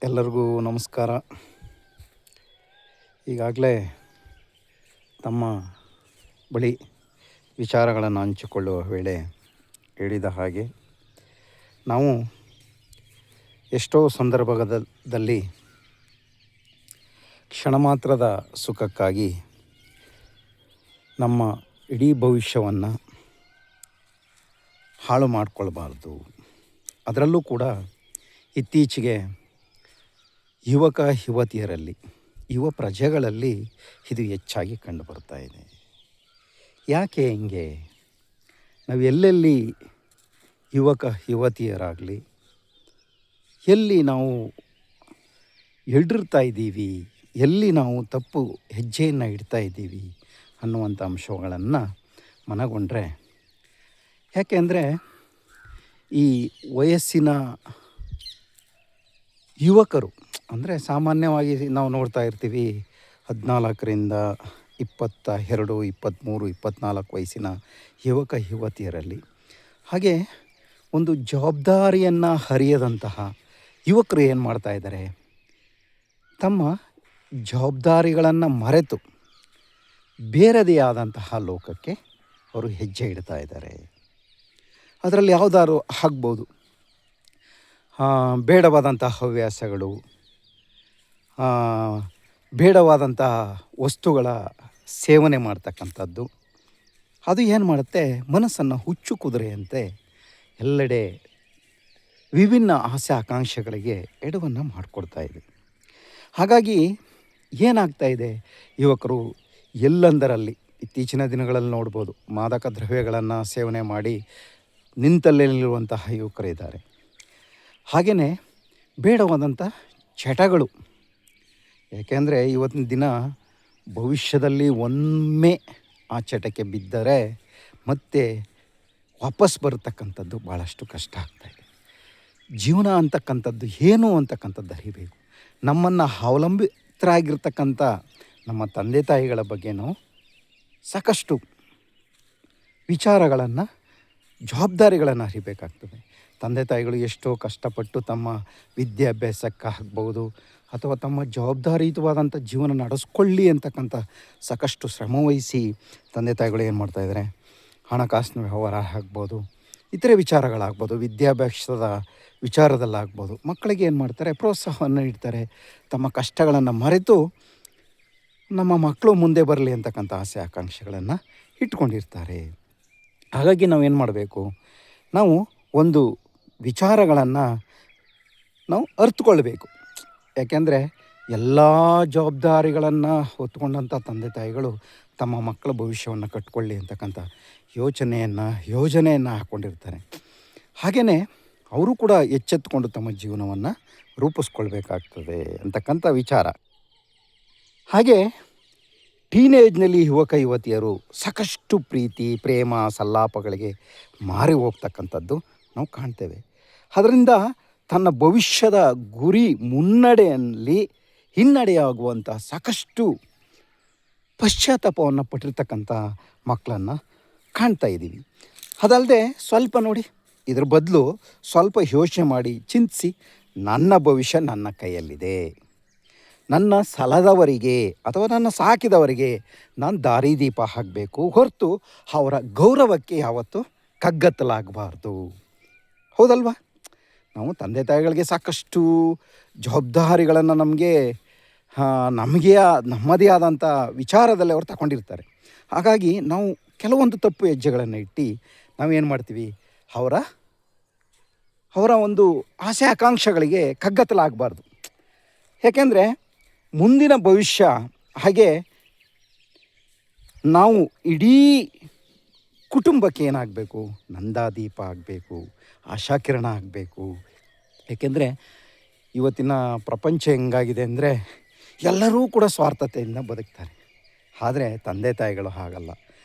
ಎಲ್ಲರಿಗೂ ನಮಸ್ಕಾರ. ಈಗಾಗಲೇ ತಮ್ಮ ಬಳಿ ವಿಚಾರಗಳನ್ನು ಹಂಚಿಕೊಳ್ಳುವ ವೇಳೆ ಹೇಳಿದ ಹಾಗೆ ನಾವು ಎಷ್ಟೋ ಸಂದರ್ಭದಲ್ಲಿ ಕ್ಷಣ ಮಾತ್ರದ ಸುಖಕ್ಕಾಗಿ ನಮ್ಮ ಇಡೀ ಭವಿಷ್ಯವನ್ನು ಹಾಳು ಮಾಡಿಕೊಳ್ಬಾರ್ದು. ಅದರಲ್ಲೂ ಕೂಡ ಇತ್ತೀಚೆಗೆ ಯುವಕ ಯುವತಿಯರಲ್ಲಿ, ಯುವ ಪ್ರಜೆಗಳಲ್ಲಿ ಇದು ಹೆಚ್ಚಾಗಿ ಕಂಡುಬರ್ತಾ ಇದೆ. ಯಾಕೆ ಹಿಂಗೆ? ನಾವು ಎಲ್ಲೆಲ್ಲಿ ಯುವಕ ಯುವತಿಯರಾಗಲಿ ಎಲ್ಲಿ ನಾವು ಎಡರ್ತಾ ಇದ್ದೀವಿ, ಎಲ್ಲಿ ನಾವು ತಪ್ಪು ಹೆಜ್ಜೆಯನ್ನು ಇಡ್ತಾ ಇದ್ದೀವಿ ಅನ್ನುವಂಥ ಅಂಶಗಳನ್ನು ಮನಗೊಂಡ್ರೆ, ಯಾಕೆಂದರೆ ಈ ವಯಸ್ಸಿನ ಯುವಕರು ಅಂದರೆ ಸಾಮಾನ್ಯವಾಗಿ ನಾವು ನೋಡ್ತಾ ಇರ್ತೀವಿ 14ರಿಂದ 22, 23, 24 ವಯಸ್ಸಿನ ಯುವಕ ಯುವತಿಯರಲ್ಲಿ, ಹಾಗೆ ಒಂದು ಜವಾಬ್ದಾರಿಯನ್ನು ಅರಿಯದಂತಹ ಯುವಕರು ಏನು ಮಾಡ್ತಾ ಇದ್ದಾರೆ, ತಮ್ಮ ಜವಾಬ್ದಾರಿಗಳನ್ನು ಮರೆತು ಬೇರೆದೇ ಆದಂತಹ ಲೋಕಕ್ಕೆ ಅವರು ಹೆಜ್ಜೆ ಇಡ್ತಾ ಇದ್ದಾರೆ. ಅದರಲ್ಲಿ ಯಾವುದಾದ್ರು ಆಗ್ಬೋದು, ಬೇಡವಾದಂತಹ ಹವ್ಯಾಸಗಳು, ಬೇಡವಾದಂತಹ ವಸ್ತುಗಳ ಸೇವನೆ ಮಾಡ್ತಕ್ಕಂಥದ್ದು. ಅದು ಏನು ಮಾಡುತ್ತೆ, ಮನಸ್ಸನ್ನು ಹುಚ್ಚು ಕುದುರೆಯಂತೆ ಎಲ್ಲೆಡೆ ವಿಭಿನ್ನ ಆಸೆ ಆಕಾಂಕ್ಷೆಗಳಿಗೆ ಎಡವನ್ನು ಮಾಡಿಕೊಡ್ತಾ ಇದೆ. ಹಾಗಾಗಿ ಏನಾಗ್ತಾ ಇದೆ, ಯುವಕರು ಎಲ್ಲೆಂದರಲ್ಲಿ ಇತ್ತೀಚಿನ ದಿನಗಳಲ್ಲಿ ನೋಡ್ಬೋದು, ಮಾದಕ ದ್ರವ್ಯಗಳನ್ನು ಸೇವನೆ ಮಾಡಿ ನಿಂತಲ್ಲೇ ನಿಲ್ಲುವಂತಹ ಯುವಕರಿದ್ದಾರೆ. ಹಾಗೆಯೇ ಬೇಡವಾದಂಥ ಚಟಗಳು, ಏಕೆಂದರೆ ಇವತ್ತಿನ ದಿನ ಭವಿಷ್ಯದಲ್ಲಿ ಒಮ್ಮೆ ಆ ಚಟಕ್ಕೆ ಬಿದ್ದರೆ ಮತ್ತೆ ವಾಪಸ್ ಬರತಕ್ಕಂಥದ್ದು ಭಾಳಷ್ಟು ಕಷ್ಟ ಆಗ್ತಾಯಿದೆ. ಜೀವನ ಅಂತಕ್ಕಂಥದ್ದು ಏನು ಅಂತಕ್ಕಂಥದ್ದು ಅರಿಬೇಕು. ನಮ್ಮನ್ನು ಅವಲಂಬಿತರಾಗಿರ್ತಕ್ಕಂಥ ನಮ್ಮ ತಂದೆ ತಾಯಿಗಳ ಬಗ್ಗೆ ನಾವು ಸಾಕಷ್ಟು ವಿಚಾರಗಳನ್ನು, ಜವಾಬ್ದಾರಿಗಳನ್ನು ಅರಿಬೇಕಾಗ್ತದೆ. ತಂದೆ ತಾಯಿಗಳು ಎಷ್ಟೋ ಕಷ್ಟಪಟ್ಟು ತಮ್ಮ ವಿದ್ಯಾಭ್ಯಾಸಕ್ಕಾಗ್ಬೋದು ಅಥವಾ ತಮ್ಮ ಜವಾಬ್ದಾರಿಯುತವಾದಂಥ ಜೀವನ ನಡೆಸ್ಕೊಳ್ಳಿ ಅಂತಕ್ಕಂಥ ಸಾಕಷ್ಟು ಶ್ರಮವಹಿಸಿ ತಂದೆ ತಾಯಿಗಳು ಏನು ಮಾಡ್ತಾಯಿದ್ದಾರೆ, ಹಣಕಾಸಿನ ವ್ಯವಹಾರ ಆಗ್ಬೋದು, ಇತರೆ ವಿಚಾರಗಳಾಗ್ಬೋದು, ವಿದ್ಯಾಭ್ಯಾಸದ ವಿಚಾರದಲ್ಲಾಗ್ಬೋದು, ಮಕ್ಕಳಿಗೆ ಏನು ಮಾಡ್ತಾರೆ, ಪ್ರೋತ್ಸಾಹವನ್ನು ನೀಡ್ತಾರೆ. ತಮ್ಮ ಕಷ್ಟಗಳನ್ನು ಮರೆತು ನಮ್ಮ ಮಕ್ಕಳು ಮುಂದೆ ಬರಲಿ ಅಂತಕ್ಕಂಥ ಆಸೆ ಆಕಾಂಕ್ಷೆಗಳನ್ನು ಇಟ್ಕೊಂಡಿರ್ತಾರೆ. ಹಾಗಾಗಿ ನಾವೇನು ಮಾಡಬೇಕು, ನಾವು ಒಂದು ವಿಚಾರಗಳನ್ನು ನಾವು ಅರಿತುಕೊಳ್ಬೇಕು. ಯಾಕೆಂದರೆ ಎಲ್ಲ ಜವಾಬ್ದಾರಿಗಳನ್ನು ಹೊತ್ಕೊಂಡಂಥ ತಂದೆ ತಾಯಿಗಳು ತಮ್ಮ ಮಕ್ಕಳ ಭವಿಷ್ಯವನ್ನು ಕಟ್ಕೊಳ್ಳಿ ಅಂತಕ್ಕಂಥ ಯೋಜನೆಯನ್ನು ಹಾಕ್ಕೊಂಡಿರ್ತಾರೆ. ಹಾಗೆಯೇ ಅವರು ಕೂಡ ಎಚ್ಚೆತ್ತುಕೊಂಡು ತಮ್ಮ ಜೀವನವನ್ನು ರೂಪಿಸ್ಕೊಳ್ಬೇಕಾಗ್ತದೆ ಅಂತಕ್ಕಂಥ ವಿಚಾರ. ಹಾಗೆ ಟೀನೇಜ್ನಲ್ಲಿ ಯುವಕ ಯುವತಿಯರು ಸಾಕಷ್ಟು ಪ್ರೀತಿ, ಪ್ರೇಮ, ಸಲ್ಲಾಪಗಳಿಗೆ ಮಾರಿ ಹೋಗ್ತಕ್ಕಂಥದ್ದು ನಾವು ಕಾಣ್ತೇವೆ. ಅದರಿಂದ ತನ್ನ ಭವಿಷ್ಯದ ಗುರಿ ಮುನ್ನಡೆಯಲ್ಲಿ ಹಿನ್ನಡೆಯಾಗುವಂಥ ಸಾಕಷ್ಟು ಪಶ್ಚಾತ್ತಾಪವನ್ನು ಪಟ್ಟಿರ್ತಕ್ಕಂಥ ಮಕ್ಕಳನ್ನು ಕಾಣ್ತಾ ಇದ್ದೀವಿ. ಅದಲ್ಲದೆ ಸ್ವಲ್ಪ ನೋಡಿ, ಇದ್ರ ಬದಲು ಸ್ವಲ್ಪ ಯೋಚನೆ ಮಾಡಿ ಚಿಂತಿಸಿ, ನನ್ನ ಭವಿಷ್ಯ ನನ್ನ ಕೈಯಲ್ಲಿದೆ, ನನ್ನ ಸಲದವರಿಗೆ ಅಥವಾ ನನ್ನ ಸಾಕಿದವರಿಗೆ ನಾನು ದಾರಿದೀಪ ಆಗಬೇಕು ಹೊರತು ಅವರ ಗೌರವಕ್ಕೆ ಯಾವತ್ತೂ ಕಗ್ಗತ್ತಲಾಗಬಾರ್ದು. ಹೌದಲ್ವಾ? ನಾವು ತಂದೆ ತಾಯಿಗಳಿಗೆ ಸಾಕಷ್ಟು ಜವಾಬ್ದಾರಿಗಳನ್ನು ನಮ್ಮದೇ ಆದಂಥ ವಿಚಾರದಲ್ಲಿ ಅವರು ತಗೊಂಡಿರ್ತಾರೆ. ಹಾಗಾಗಿ ನಾವು ಕೆಲವೊಂದು ತಪ್ಪು ಹೆಜ್ಜೆಗಳನ್ನು ಇಟ್ಟು ನಾವೇನು ಮಾಡ್ತೀವಿ, ಅವರ ಒಂದು ಆಸೆ ಆಕಾಂಕ್ಷೆಗಳಿಗೆ ಕಗ್ಗತ್ತಲಾಗಬಾರ್ದು. ಏಕೆಂದರೆ ಮುಂದಿನ ಭವಿಷ್ಯ, ಹಾಗೆ ನಾವು ಇಡೀ ಕುಟುಂಬಕ್ಕೆ ಏನಾಗಬೇಕು, ನಂದಾದೀಪ ಆಗಬೇಕು, ಆಶಾಕಿರಣ ಆಗಬೇಕು. ಏಕೆಂದರೆ ಇವತ್ತಿನ ಪ್ರಪಂಚ ಹೆಂಗಾಗಿದೆ ಅಂದರೆ ಎಲ್ಲರೂ ಕೂಡ ಸ್ವಾರ್ಥತೆಯಿಂದ ಬದುಕ್ತಾರೆ. ಆದರೆ ತಂದೆ ತಾಯಿಗಳು ಹಾಗಲ್ಲ,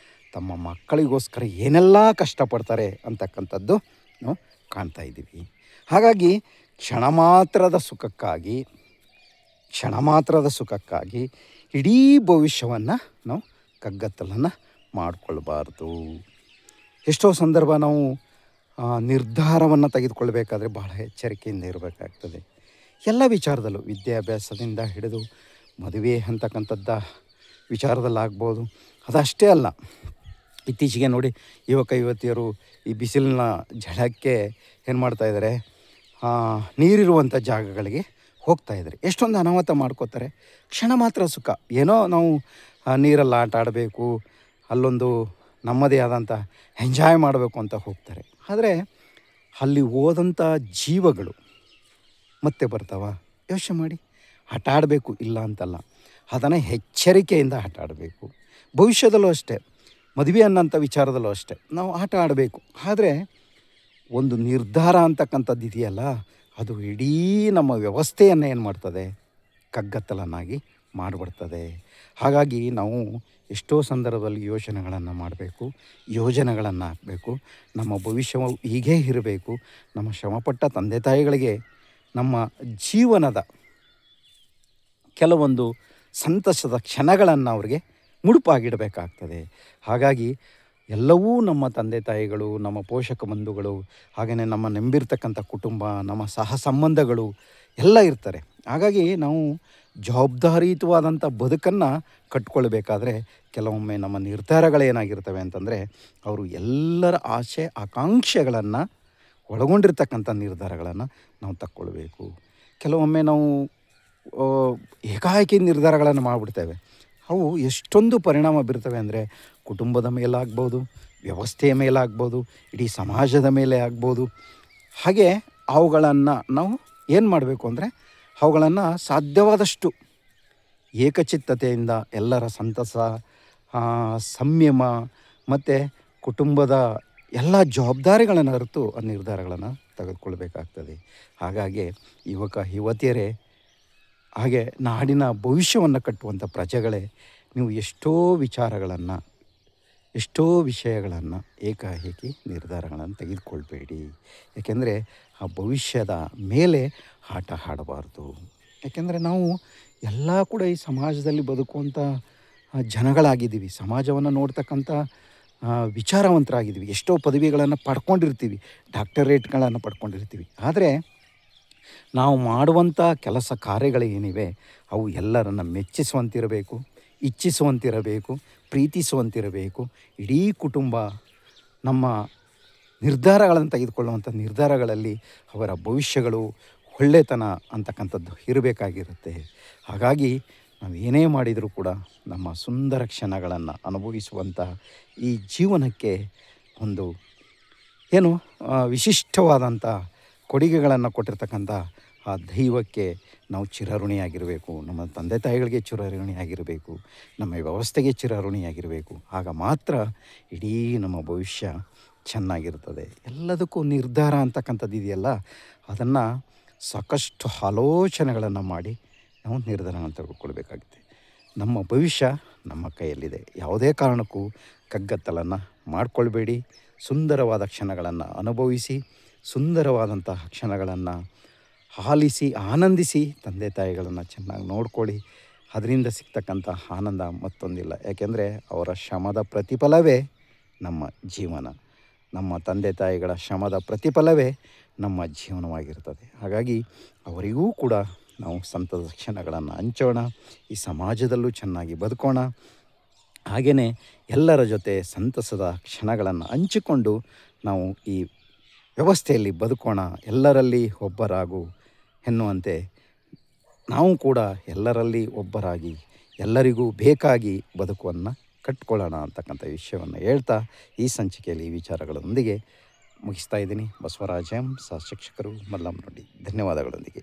ತಮ್ಮ ಮಕ್ಕಳಿಗೋಸ್ಕರ ಏನೆಲ್ಲ ಕಷ್ಟಪಡ್ತಾರೆ ಅಂತಕ್ಕಂಥದ್ದು ನಾವು ಕಾಣ್ತಾ ಇದ್ದೀವಿ. ಹಾಗಾಗಿ ಕ್ಷಣ ಮಾತ್ರದ ಸುಖಕ್ಕಾಗಿ ಇಡೀ ಭವಿಷ್ಯವನ್ನು ನಾವು ಕಗ್ಗತ್ತಲನ್ನು ಮಾಡಿಕೊಳ್ಬಾರ್ದು. ಎಷ್ಟೋ ಸಂದರ್ಭ ನಾವು ನಿರ್ಧಾರವನ್ನು ತೆಗೆದುಕೊಳ್ಬೇಕಾದ್ರೆ ಬಹಳ ಎಚ್ಚರಿಕೆಯಿಂದ ಇರಬೇಕಾಗ್ತದೆ. ಎಲ್ಲ ವಿಚಾರದಲ್ಲೂ ವಿದ್ಯಾಭ್ಯಾಸದಿಂದ ಹಿಡಿದು ಮದುವೆ ಅಂತಕ್ಕಂಥದ್ದ ವಿಚಾರದಲ್ಲಾಗ್ಬೋದು. ಅದಷ್ಟೇ ಅಲ್ಲ, ಇತ್ತೀಚೆಗೆ ನೋಡಿ ಯುವಕ ಯುವತಿಯರು ಈ ಬಿಸಿಲಿನ ಝಳಕ್ಕೆ ಏನು ಮಾಡ್ತಾಯಿದ್ದಾರೆ, ನೀರಿರುವಂಥ ಜಾಗಗಳಿಗೆ ಹೋಗ್ತಾಯಿದ್ದಾರೆ. ಎಷ್ಟೊಂದು ಅನಾಹುತ ಮಾಡ್ಕೋತಾರೆ. ಕ್ಷಣ ಮಾತ್ರ ಸುಖ, ಏನೋ ನಾವು ನೀರಲ್ಲಿ ಆಟ ಆಡಬೇಕು, ಅಲ್ಲೊಂದು ನಮ್ಮದೇ ಆದಂಥ ಎಂಜಾಯ್ ಮಾಡಬೇಕು ಅಂತ ಹೋಗ್ತಾರೆ. ಆದರೆ ಅಲ್ಲಿ ಹೋದಂಥ ಜೀವಗಳು ಮತ್ತೆ ಬರ್ತಾವ? ಯೋಚನೆ ಮಾಡಿ. ಆಟ ಆಡಬೇಕು, ಇಲ್ಲ ಅಂತಲ್ಲ, ಅದನ್ನು ಎಚ್ಚರಿಕೆಯಿಂದ ಆಟ ಆಡಬೇಕು. ಭವಿಷ್ಯದಲ್ಲೂ ಅಷ್ಟೇ, ಮದುವೆ ಅನ್ನೋಂಥ ವಿಚಾರದಲ್ಲೂ ಅಷ್ಟೇ ನಾವು ಆಟ ಆಡಬೇಕು. ಆದರೆ ಒಂದು ನಿರ್ಧಾರ ಅಂತಕ್ಕಂಥದ್ದು ಇದೆಯಲ್ಲ, ಅದು ಇಡೀ ನಮ್ಮ ವ್ಯವಸ್ಥೆಯನ್ನು ಏನು ಮಾಡ್ತದೆ, ಕಗ್ಗತ್ತಲನ್ನಾಗಿ ಮಾಡಿಬಿಡ್ತದೆ. ಹಾಗಾಗಿ ನಾವು ಎಷ್ಟೋ ಸಂದರ್ಭದಲ್ಲಿ ಯೋಚನೆಗಳನ್ನು ಮಾಡಬೇಕು, ಯೋಜನೆಗಳನ್ನು ಹಾಕಬೇಕು. ನಮ್ಮ ಭವಿಷ್ಯವು ಹೀಗೇ ಇರಬೇಕು. ನಮ್ಮ ಶ್ರಮಪಟ್ಟ ತಂದೆ ತಾಯಿಗಳಿಗೆ ನಮ್ಮ ಜೀವನದ ಕೆಲವೊಂದು ಸಂತಸದ ಕ್ಷಣಗಳನ್ನು ಅವ್ರಿಗೆ ಮುಡುಪಾಗಿಡಬೇಕಾಗ್ತದೆ. ಹಾಗಾಗಿ ಎಲ್ಲವೂ ನಮ್ಮ ತಂದೆ ತಾಯಿಗಳು, ನಮ್ಮ ಪೋಷಕ ಬಂಧುಗಳು, ಹಾಗೆಯೇ ನಮ್ಮ ನಂಬಿರ್ತಕ್ಕಂಥ ಕುಟುಂಬ, ನಮ್ಮ ಸಹ ಸಂಬಂಧಗಳು ಎಲ್ಲ ಇರ್ತಾರೆ. ಹಾಗಾಗಿ ನಾವು ಜವಾಬ್ದಾರಿಯುತವಾದಂಥ ಬದುಕನ್ನು ಕಟ್ಕೊಳ್ಬೇಕಾದ್ರೆ ಕೆಲವೊಮ್ಮೆ ನಮ್ಮ ನಿರ್ಧಾರಗಳೇನಾಗಿರ್ತವೆ ಅಂತಂದರೆ, ಅವರು ಎಲ್ಲರ ಆಸೆ ಆಕಾಂಕ್ಷೆಗಳನ್ನು ಒಳಗೊಂಡಿರ್ತಕ್ಕಂಥ ನಿರ್ಧಾರಗಳನ್ನು ನಾವು ತಕ್ಕೊಳ್ಬೇಕು. ಕೆಲವೊಮ್ಮೆ ನಾವು ಏಕಾಏಕಿ ನಿರ್ಧಾರಗಳನ್ನು ಮಾಡಿಬಿಡ್ತೇವೆ. ಅವು ಎಷ್ಟೊಂದು ಪರಿಣಾಮ ಬೀರ್ತವೆ ಅಂದರೆ, ಕುಟುಂಬದ ಮೇಲಾಗ್ಬೋದು, ವ್ಯವಸ್ಥೆಯ ಮೇಲಾಗ್ಬೋದು, ಇಡೀ ಸಮಾಜದ ಮೇಲೆ ಆಗ್ಬೋದು. ಹಾಗೆ ಅವುಗಳನ್ನು ನಾವು ಏನು ಮಾಡಬೇಕು ಅಂದರೆ, ಅವುಗಳನ್ನು ಸಾಧ್ಯವಾದಷ್ಟು ಏಕಚಿತ್ತತೆಯಿಂದ ಎಲ್ಲರ ಸಂತಸ, ಸಂಯಮ ಮತ್ತು ಕುಟುಂಬದ ಎಲ್ಲ ಜವಾಬ್ದಾರಿಗಳನ್ನು ಅರಿತು ಆ ನಿರ್ಧಾರಗಳನ್ನು ತೆಗೆದುಕೊಳ್ಬೇಕಾಗ್ತದೆ. ಹಾಗಾಗಿ ಯುವಕ ಯುವತಿಯರೇ, ಹಾಗೆ ನಾಡಿನ ಭವಿಷ್ಯವನ್ನು ಕಟ್ಟುವಂಥ ಪ್ರಜೆಗಳೇ, ನೀವು ಎಷ್ಟೋ ವಿಚಾರಗಳನ್ನು, ಎಷ್ಟೋ ವಿಷಯಗಳನ್ನು ಏಕಾಏಕಿ ನಿರ್ಧಾರಗಳನ್ನು ತೆಗೆದುಕೊಳ್ಬೇಡಿ. ಏಕೆಂದರೆ ಆ ಭವಿಷ್ಯದ ಮೇಲೆ ಆಟ ಆಡಬಾರ್ದು. ಯಾಕೆಂದರೆ ನಾವು ಎಲ್ಲ ಕೂಡ ಈ ಸಮಾಜದಲ್ಲಿ ಬದುಕುವಂಥ ಜನಗಳಾಗಿದ್ದೀವಿ. ಸಮಾಜವನ್ನು ನೋಡ್ತಕ್ಕಂಥ ವಿಚಾರವಂತರಾಗಿದ್ದೀವಿ. ಎಷ್ಟೋ ಪದವಿಗಳನ್ನು ಪಡ್ಕೊಂಡಿರ್ತೀವಿ, ಡಾಕ್ಟರೇಟ್ಗಳನ್ನು ಪಡ್ಕೊಂಡಿರ್ತೀವಿ. ಆದರೆ ನಾವು ಮಾಡುವಂಥ ಕೆಲಸ ಕಾರ್ಯಗಳೇನಿವೆ ಅವು ಎಲ್ಲರನ್ನು ಮೆಚ್ಚಿಸುವಂತಿರಬೇಕು, ಇಚ್ಛಿಸುವಂತಿರಬೇಕು, ಪ್ರೀತಿಸುವಂತಿರಬೇಕು. ಇಡೀ ಕುಟುಂಬ ನಮ್ಮ ನಿರ್ಧಾರಗಳನ್ನು ತೆಗೆದುಕೊಳ್ಳುವಂಥ ನಿರ್ಧಾರಗಳಲ್ಲಿ ಅವರ ಭವಿಷ್ಯಗಳು ಒಳ್ಳೆತನ ಅಂತಕ್ಕಂಥದ್ದು ಇರಬೇಕಾಗಿರುತ್ತೆ. ಹಾಗಾಗಿ ನಾವು ಏನೇ ಮಾಡಿದರೂ ಕೂಡ ನಮ್ಮ ಸುಂದರ ಕ್ಷಣಗಳನ್ನು ಅನುಭವಿಸುವಂಥ ಈ ಜೀವನಕ್ಕೆ ಒಂದು ಏನು ವಿಶಿಷ್ಟವಾದಂಥ ಕೊಡುಗೆಗಳನ್ನು ಕೊಟ್ಟಿರ್ತಕ್ಕಂಥ ಆ ದೈವಕ್ಕೆ ನಾವು ಚಿರಋಣಿಯಾಗಿರಬೇಕು. ನಮ್ಮ ತಂದೆ ತಾಯಿಗಳಿಗೆ ಚಿರಋಣಿಯಾಗಿರಬೇಕು, ನಮ್ಮ ವ್ಯವಸ್ಥೆಗೆ ಚಿರಋಣಿಯಾಗಿರಬೇಕು. ಆಗ ಮಾತ್ರ ಇಡೀ ನಮ್ಮ ಭವಿಷ್ಯ ಚೆನ್ನಾಗಿರ್ತದೆ. ಎಲ್ಲದಕ್ಕೂ ನಿರ್ಧಾರ ಅಂತಕ್ಕಂಥದ್ದು ಇದೆಯಲ್ಲ, ಅದನ್ನು ಸಾಕಷ್ಟು ಆಲೋಚನೆಗಳನ್ನು ಮಾಡಿ ನಾವು ನಿರ್ಧಾರಗಳನ್ನು ತೆಗೆದುಕೊಳ್ಬೇಕಾಗುತ್ತೆ. ನಮ್ಮ ಭವಿಷ್ಯ ನಮ್ಮ ಕೈಯಲ್ಲಿದೆ. ಯಾವುದೇ ಕಾರಣಕ್ಕೂ ಕಗ್ಗತ್ತಲನ್ನು ಮಾಡಿಕೊಳ್ಬೇಡಿ. ಸುಂದರವಾದ ಕ್ಷಣಗಳನ್ನು ಅನುಭವಿಸಿ, ಸುಂದರವಾದಂತಹ ಕ್ಷಣಗಳನ್ನು ಆಲಿಸಿ, ಆನಂದಿಸಿ, ತಂದೆ ತಾಯಿಗಳನ್ನು ಚೆನ್ನಾಗಿ ನೋಡ್ಕೊಳ್ಳಿ. ಅದರಿಂದ ಸಿಗ್ತಕ್ಕಂಥ ಆನಂದ ಮತ್ತೊಂದಿಲ್ಲ. ಯಾಕೆಂದರೆ ಅವರ ಶ್ರಮದ ಪ್ರತಿಫಲವೇ ನಮ್ಮ ಜೀವನ. ನಮ್ಮ ತಂದೆ ತಾಯಿಗಳ ಶ್ರಮದ ಪ್ರತಿಫಲವೇ ನಮ್ಮ ಜೀವನವಾಗಿರ್ತದೆ. ಹಾಗಾಗಿ ಅವರಿಗೂ ಕೂಡ ನಾವು ಸಂತದ ಕ್ಷಣಗಳನ್ನು ಹಂಚೋಣ, ಈ ಸಮಾಜದಲ್ಲೂ ಚೆನ್ನಾಗಿ ಬದುಕೋಣ. ಹಾಗೆಯೇ ಎಲ್ಲರ ಜೊತೆ ಸಂತಸದ ಕ್ಷಣಗಳನ್ನು ಹಂಚಿಕೊಂಡು ನಾವು ಈ ವ್ಯವಸ್ಥೆಯಲ್ಲಿ ಬದುಕೋಣ. ಎಲ್ಲರಲ್ಲಿ ಒಬ್ಬರಾಗು ಎನ್ನುವಂತೆ ನಾವು ಕೂಡ ಎಲ್ಲರಲ್ಲಿ ಒಬ್ಬರಾಗಿ ಎಲ್ಲರಿಗೂ ಬೇಕಾಗಿ ಬದುಕನ್ನು ಕಟ್ಕೊಳ್ಳೋಣ ಅಂತಕ್ಕಂಥ ವಿಷಯವನ್ನು ಹೇಳ್ತಾ ಈ ಸಂಚಿಕೆಯಲ್ಲಿ ಈ ವಿಚಾರಗಳೊಂದಿಗೆ ಮುಗಿಸ್ತಾ ಇದ್ದೀನಿ. ಬಸವರಾಜ್ ಎಂ, ಸಹ ಶಿಕ್ಷಕರು, ಮಲ್ಲಮ್ಮನಹಳ್ಳಿ. ಧನ್ಯವಾದಗಳೊಂದಿಗೆ.